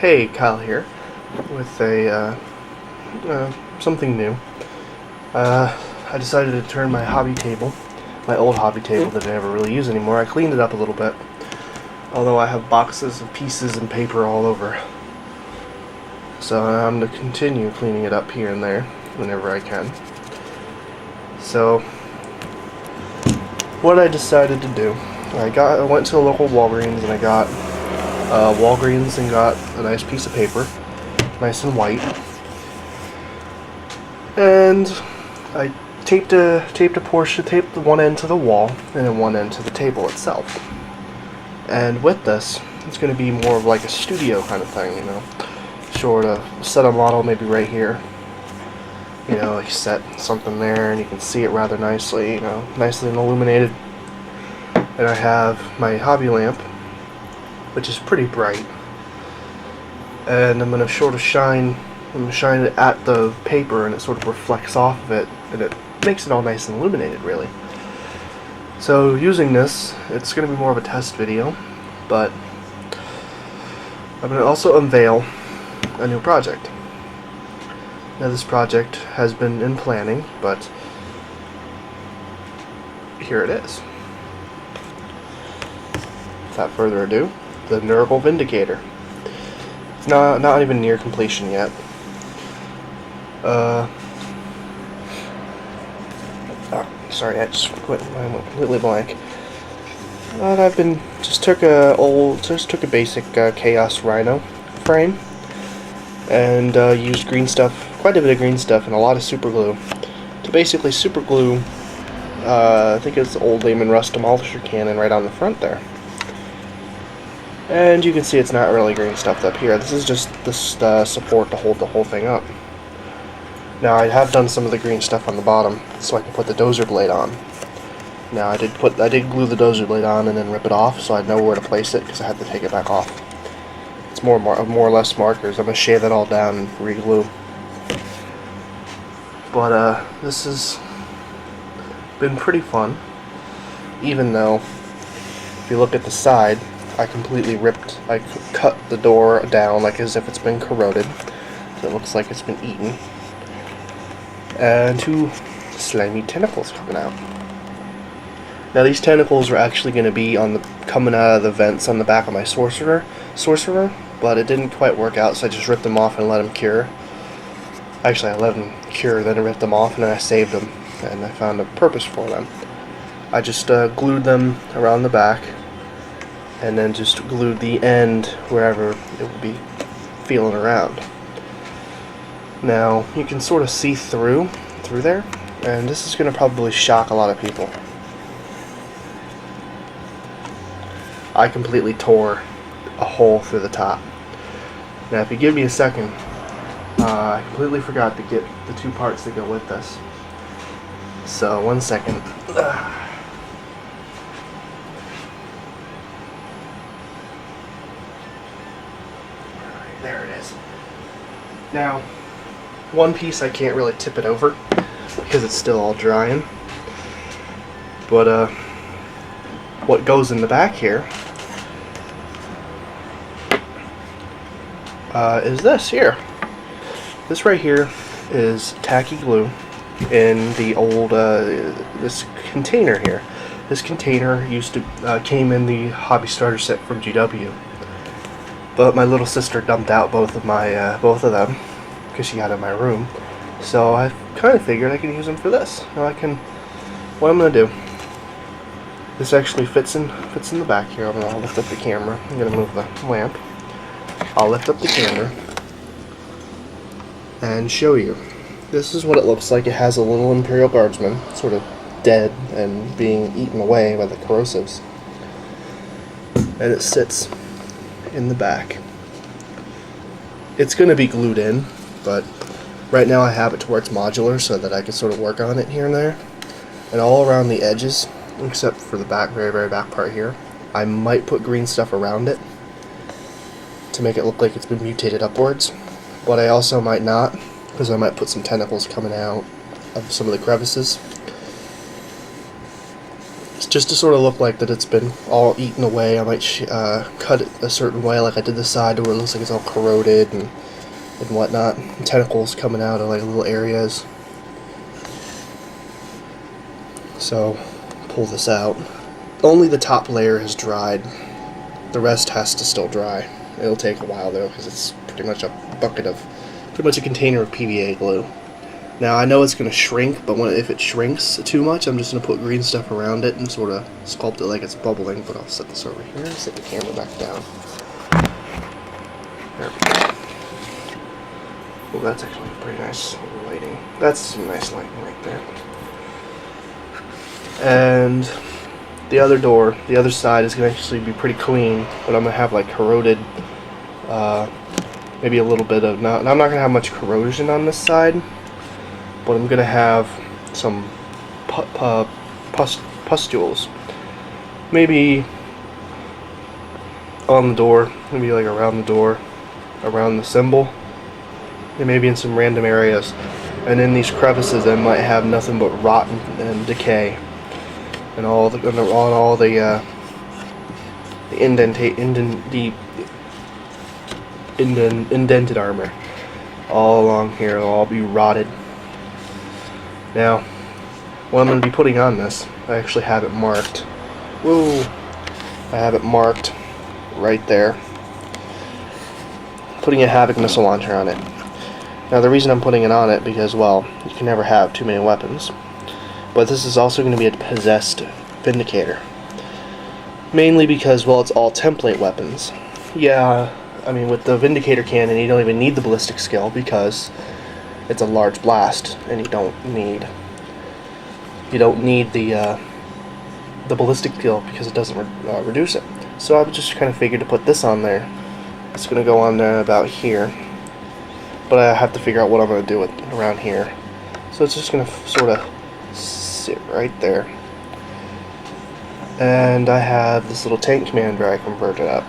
Hey, Kyle here with something new. I decided to turn my hobby table, my old hobby table that I never really use anymore. I cleaned it up a little bit, although I have boxes of pieces and paper all over. So I'm going to continue cleaning it up here and there whenever I can. So what I decided to do, I went to a local Walgreens and I got a nice piece of paper, nice and white, and I taped the one end to the wall and then one end to the table itself. And with this, it's going to be more of like a studio kind of thing, you know. Sort of set a model maybe right here, you know, like set something there and you can see it rather nicely, you know, nicely and illuminated. And I have my hobby lamp, which is pretty bright, and I'm going to shine it at the paper and it sort of reflects off of it and it makes it all nice and illuminated, really. So using this, it's going to be more of a test video, but I'm going to also unveil a new project. Now this project has been in planning, but here it is. Without further ado, the Nurgle Vindicator. It's not even near completion yet. Sorry, I just went completely blank. I've been just took a basic Chaos Rhino frame and used green stuff, quite a bit of green stuff, and a lot of super glue to basically super glue. I think it's old Lehman Rust Demolisher cannon right on the front there. And you can see it's not really green stuff up here. This is just the support to hold the whole thing up. Now I have done some of the green stuff on the bottom so I can put the dozer blade on. Now I did glue the dozer blade on and then rip it off so I know where to place it because I had to take it back off. It's more or less markers. I'm gonna shave it all down and re-glue. But this has been pretty fun. Even though if you look at the side, I cut the door down like as if it's been corroded, so it looks like it's been eaten. And two slimy tentacles coming out. Now these tentacles are actually going to be coming out of the vents on the back of my sorcerer, but it didn't quite work out, so I just ripped them off and let them cure. Actually, I let them cure, then I ripped them off, and then I saved them, and I found a purpose for them. I just glued them around the back, and then just glued the end wherever it would be feeling around. Now you can sort of see through there, and this is going to probably shock a lot of people. I completely tore a hole through the top. Now if you give me a second, I completely forgot to get the two parts that go with this. So 1 second. There it is. Now, one piece I can't really tip it over because it's still all drying. But what goes in the back here is this here. This right here is tacky glue in the old this container here. This container came in the hobby starter set from GW. But my little sister dumped out both of them because she had them in my room. So I kind of figured I could use them for this. Now what I'm gonna do. This actually fits in the back here. I'll lift up the camera. I'm gonna move the lamp. I'll lift up the camera and show you. This is what it looks like. It has a little Imperial Guardsman, sort of dead and being eaten away by the corrosives, and it sits in the back. It's going to be glued in, but right now I have it to where it's modular so that I can sort of work on it here and there. And all around the edges, except for the back, very back part here, I might put green stuff around it to make it look like it's been mutated upwards. But I also might not, because I might put some tentacles coming out of some of the crevices. It's just to sort of look like that it's been all eaten away. I might cut it a certain way, like I did the side where it looks like it's all corroded and whatnot. And tentacles coming out of like little areas. So pull this out. Only the top layer has dried. The rest has to still dry. It'll take a while though, because it's pretty much a container of PVA glue. Now I know it's going to shrink, but if it shrinks too much, I'm just going to put green stuff around it and sort of sculpt it like it's bubbling. But I'll set this over here, set the camera back down. There we go. Well, that's actually pretty nice lighting. That's some nice lighting right there. And the other door, the other side is going to actually be pretty clean, but I'm going to have like corroded, maybe a little bit of, I'm not going to have much corrosion on this side, but I'm going to have some pustules. Maybe on the door, maybe like around the door, around the symbol, and maybe in some random areas. And in these crevices I might have nothing but rot and decay. And all the indented armor all along here will all be rotted. Now, what I'm going to be putting on this, I actually have it marked. Whoa! I have it marked right there. Putting a Havoc missile launcher on it. Now the reason I'm putting it on it because, well, you can never have too many weapons. But this is also going to be a possessed Vindicator. Mainly because, well, it's all template weapons. Yeah, I mean, with the Vindicator cannon, you don't even need the ballistic skill because it's a large blast, and you don't need the ballistic skill because it doesn't reduce it. So I just kind of figured to put this on there. It's going to go on there about here, but I have to figure out what I'm going to do with around here. So it's just going to sort of sit right there. And I have this little tank commander I converted up.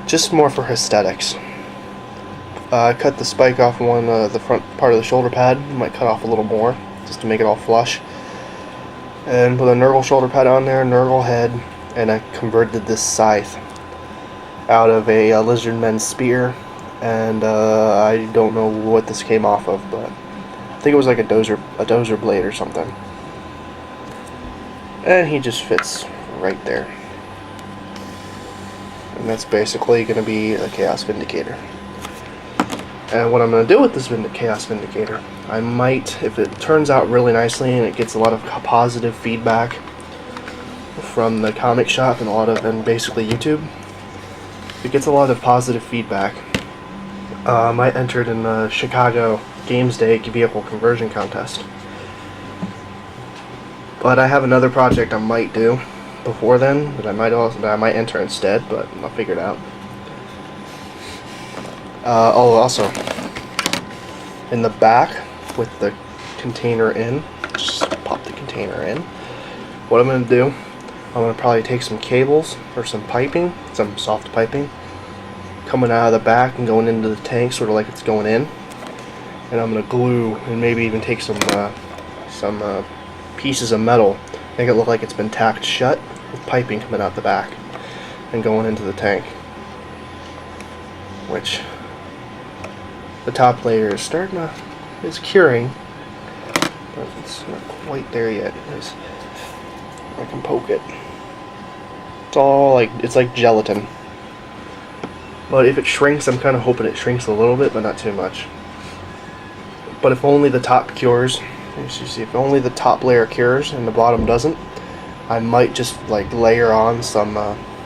Just more for aesthetics. I cut the spike off the front part of the shoulder pad. Might cut off a little more, just to make it all flush. And put a Nurgle shoulder pad on there, Nurgle head, and I converted this scythe out of a lizardman spear. And I don't know what this came off of, but I think it was like a dozer blade or something. And he just fits right there. And that's basically going to be a Chaos Vindicator. And what I'm going to do with this Chaos Vindicator, I might, if it turns out really nicely and it gets a lot of positive feedback from the comic shop and basically YouTube, if it gets a lot of positive feedback, I might enter it in the Chicago Games Day vehicle conversion contest. But I have another project I might do before then that I might enter instead, but I'll figure it out. Also, in the back with the container in, just pop the container in. What I'm going to do, I'm going to probably take some cables or some piping, some soft piping, coming out of the back and going into the tank, sort of like it's going in. And I'm going to glue and maybe even take some pieces of metal, make it look like it's been tacked shut with piping coming out the back and going into the tank. Which the top layer is is curing, but it's not quite there yet. I can poke it. It's like gelatin. But if it shrinks, I'm kind of hoping it shrinks a little bit, but not too much. But if only the top cures, as you see, if only the top layer cures and the bottom doesn't, I might just like layer on some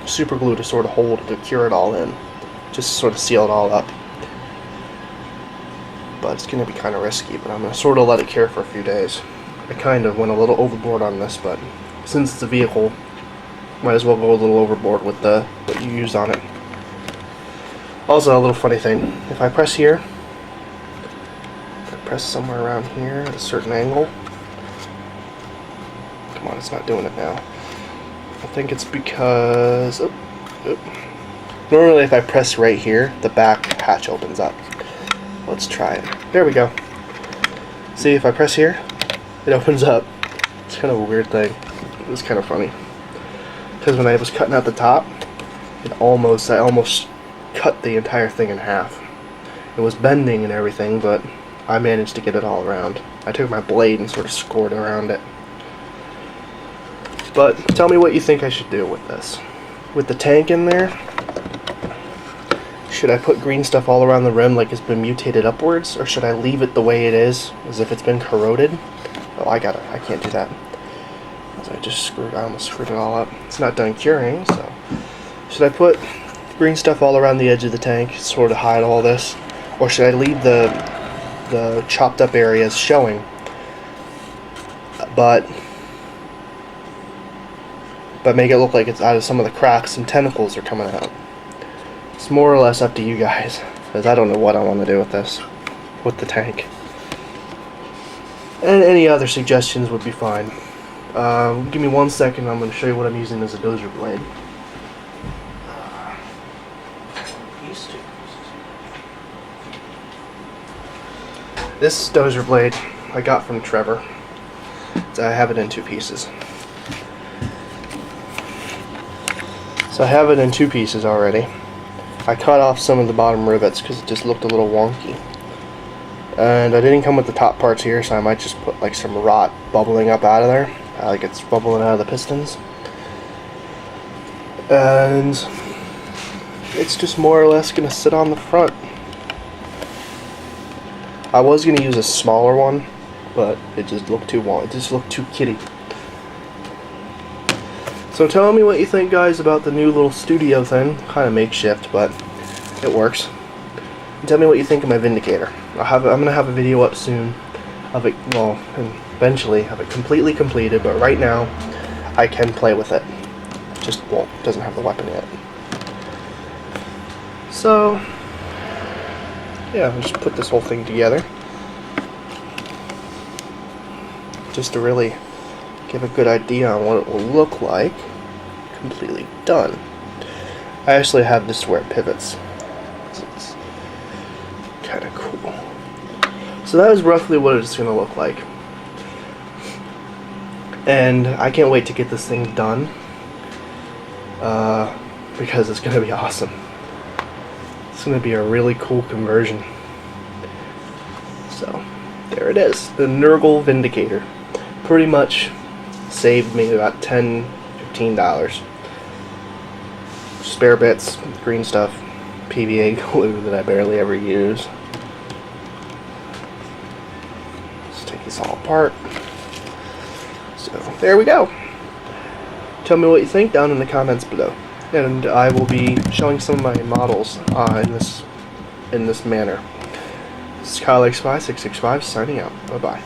super glue to sort of cure it all in, just sort of seal it all up. But it's going to be kind of risky, but I'm going to sort of let it cure for a few days. I kind of went a little overboard on this, but since it's a vehicle, might as well go a little overboard with what you used on it. Also, a little funny thing, if I press here, press somewhere around here at a certain angle. Come on, it's not doing it now. I think it's because normally if I press right here, the back hatch opens up. Let's try it. There we go. See, if I press here, it opens up. It's kind of a weird thing. It was kind of funny because when I was cutting out the top, I almost cut the entire thing in half. It was bending and everything, but I managed to get it all around. I took my blade and sort of scored around it. But tell me what you think I should do with this. With the tank in there, should I put green stuff all around the rim like it's been mutated upwards, or should I leave it the way it is, as if it's been corroded? Oh, I can't do that. So I almost screwed it all up. It's not done curing, so. Should I put green stuff all around the edge of the tank, sort of hide all this? Or should I leave the chopped up areas showing, but make it look like it's out of some of the cracks and tentacles are coming out? It's more or less up to you guys, because I don't know what I want to do with this, with the tank. And any other suggestions would be fine. Give me 1 second, I'm going to show you what I'm using as a dozer blade. This dozer blade I got from Trevor. I have it in 2 pieces. So I have it in 2 pieces already. I cut off some of the bottom rivets because it just looked a little wonky. And I didn't come with the top parts here, so I might just put like some rot bubbling up out of there. Like it's bubbling out of the pistons. And it's just more or less going to sit on the front. I was going to use a smaller one, but it just looked too long. It just looked too kitty. So tell me what you think, guys, about the new little studio thing. Kind of makeshift, but it works. And tell me what you think of my Vindicator. I'm going to have a video up soon of it, well, and eventually have it completely completed, but right now I can play with it. Just, well, it doesn't have the weapon yet. So, yeah, I'll just put this whole thing together. Just to really give a good idea on what it will look like completely done. I actually have this where it pivots, so it's kind of cool. So that is roughly what it's going to look like, and I can't wait to get this thing done because it's going to be awesome. It's going to be a really cool conversion. So there it is, the Nurgle Vindicator. Pretty much saved me about $10–15. Spare bits, green stuff, PVA glue that I barely ever use. Let's take this all apart. So there we go. Tell me what you think down in the comments below, and I will be showing some of my models in this manner. This is KyleX5665 signing out. Bye bye.